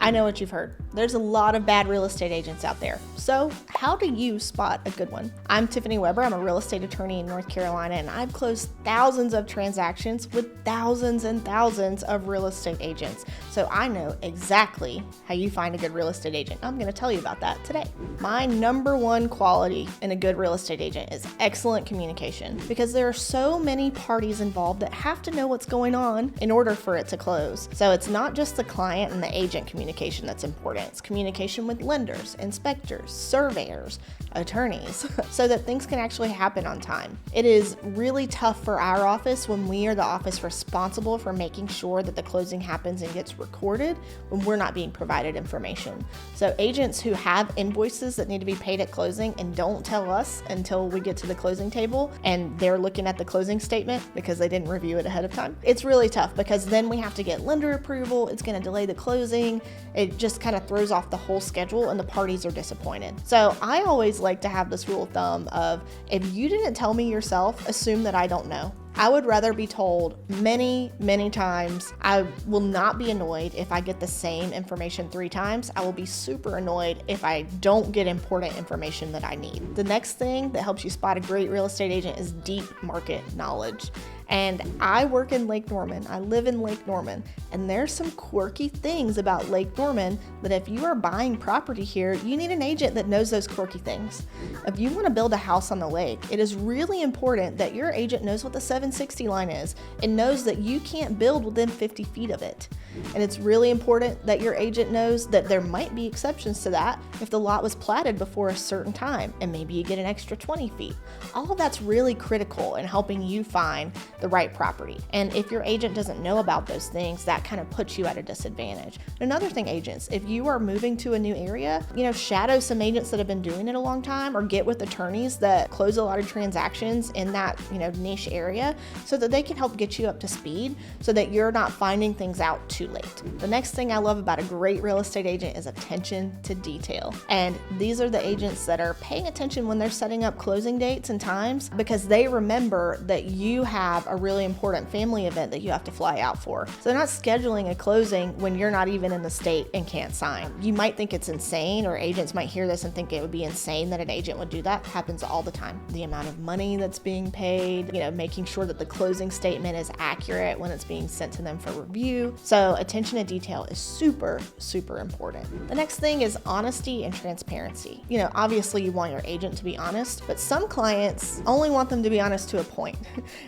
I know what you've heard. There's a lot of bad real estate agents out there. So how do you spot a good one? I'm Tiffany Weber. I'm a real estate attorney in North Carolina, and I've closed thousands of transactions with thousands and thousands of real estate agents. So I know exactly how you find a good real estate agent. I'm going to tell you about that today. My number one quality in a good real estate agent is excellent communication, because there are so many parties involved that have to know what's going on in order for it to close. So it's not just the client and the agent communication that's important. It's communication with lenders, inspectors, surveyors, attorneys, so that things can actually happen on time. It is really tough for our office when we are the office responsible for making sure that the closing happens and gets recorded when we're not being provided information. So agents who have invoices that need to be paid at closing and don't tell us until we get to the closing table and they're looking at the closing statement because they didn't review it ahead of time, it's really tough, because then we have to get lender approval. It's going to delay the closing. It just kind of throws off the whole schedule and the parties are disappointed. So I always like to have this rule of thumb of, if you didn't tell me yourself, assume that I don't know. I would rather be told many, many times. I will not be annoyed if I get the same information 3 times. I will be super annoyed if I don't get important information that I need. The next thing that helps you spot a great real estate agent is deep market knowledge. And I work in Lake Norman. I live in Lake Norman. And there's some quirky things about Lake Norman that if you are buying property here, you need an agent that knows those quirky things. If you want to build a house on the lake, it is really important that your agent knows what the 760 line is and knows that you can't build within 50 feet of it. And it's really important that your agent knows that there might be exceptions to that if the lot was platted before a certain time, and maybe you get an extra 20 feet. All of that's really critical in helping you find the right property. And if your agent doesn't know about those things, that kind of puts you at a disadvantage. Another thing, agents, if you are moving to a new area, shadow some agents that have been doing it a long time, or get with attorneys that close a lot of transactions in that, niche area, so that they can help get you up to speed so that you're not finding things out too late. The next thing I love about a great real estate agent is attention to detail. And these are the agents that are paying attention when they're setting up closing dates and times, because they remember that you have a really important family event that you have to fly out for. So they're not scheduling a closing when you're not even in the state and can't sign. You might think it's insane, or agents might hear this and think it would be insane that an agent would do that. It happens all the time. The amount of money that's being paid, making sure that the closing statement is accurate when it's being sent to them for review. So attention to detail is super, super important. The next thing is honesty and transparency. Obviously you want your agent to be honest, but some clients only want them to be honest to a point.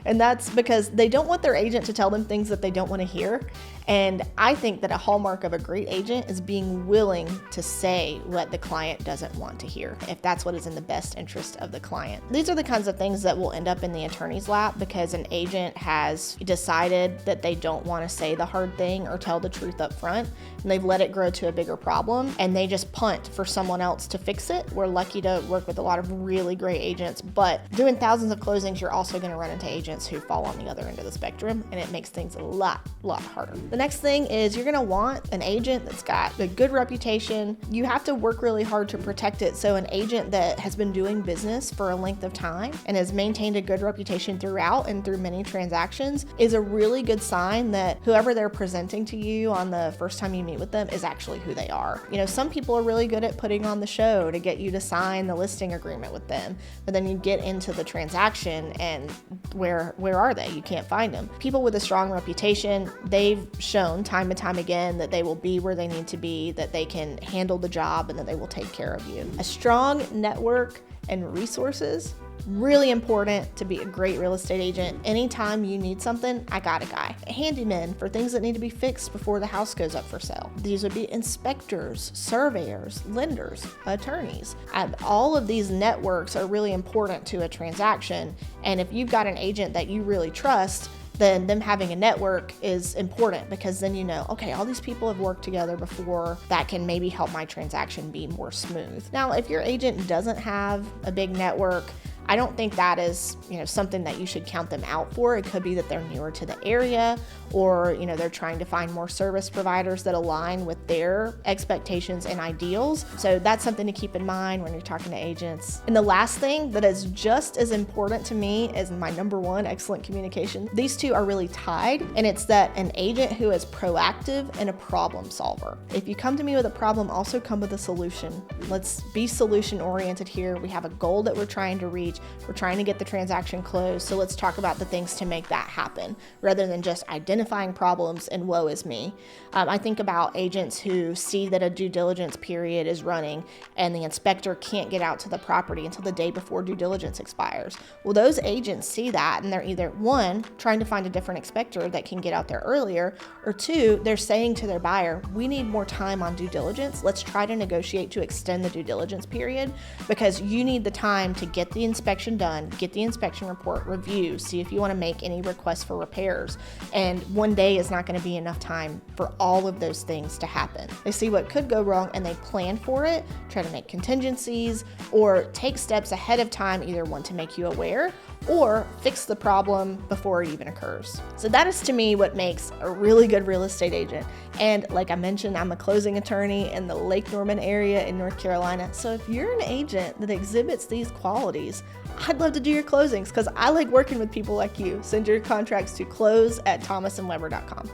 And that's because they don't want their agent to tell them things that they don't want to hear. And I think that a hallmark of a great agent is being willing to say what the client doesn't want to hear, if that's what is in the best interest of the client. These are the kinds of things that will end up in the attorney's lap because an agent has decided that they don't want to say the hard thing or tell the truth up front, and they've let it grow to a bigger problem, and they just punt for someone else to fix it. We're lucky to work with a lot of really great agents, but doing thousands of closings, you're also going to run into agents who fall on the other end of the spectrum, and it makes things a lot harder. The next thing is you're going to want an agent that's got a good reputation. You have to work really hard to protect it. So an agent that has been doing business for a length of time and has maintained a good reputation throughout and through many transactions is a really good sign that whoever they're presenting to you on the first time you meet with them is actually who they are. Some people are really good at putting on the show to get you to sign the listing agreement with them, but then you get into the transaction and where are they? You can't find them. People with a strong reputation, they've shown time and time again that they will be where they need to be, that they can handle the job, and that they will take care of you. A strong network and resources, really important to be a great real estate agent. Anytime you need something, I got a guy. A handyman for things that need to be fixed before the house goes up for sale. These would be inspectors, surveyors, lenders, attorneys. All of these networks are really important to a transaction. And if you've got an agent that you really trust, then them having a network is important, because then okay, all these people have worked together before. That can maybe help my transaction be more smooth. Now, if your agent doesn't have a big network, I don't think that is, something that you should count them out for. It could be that they're newer to the area, or, they're trying to find more service providers that align with their expectations and ideals. So that's something to keep in mind when you're talking to agents. And the last thing that is just as important to me as my number one, excellent communication, these two are really tied, and it's that an agent who is proactive and a problem solver. If you come to me with a problem, also come with a solution. Let's be solution oriented here. We have a goal that we're trying to reach. We're trying to get the transaction closed. So let's talk about the things to make that happen rather than just identifying problems and woe is me. I think about agents who see that a due diligence period is running and the inspector can't get out to the property until the day before due diligence expires. Well, those agents see that, and they're either, one, trying to find a different inspector that can get out there earlier, or two, they're saying to their buyer, we need more time on due diligence. Let's try to negotiate to extend the due diligence period, because you need the time to get the inspection done, get the inspection report, review, see if you want to make any requests for repairs. And one day is not going to be enough time for all of those things to happen. They see what could go wrong and they plan for it, try to make contingencies, or take steps ahead of time, either one to make you aware or fix the problem before it even occurs. So that is, to me, what makes a really good real estate agent. And like I mentioned, I'm a closing attorney in the Lake Norman area in North Carolina. So if you're an agent that exhibits these qualities, I'd love to do your closings because I like working with people like you. Send your contracts to close@thomasandweber.com.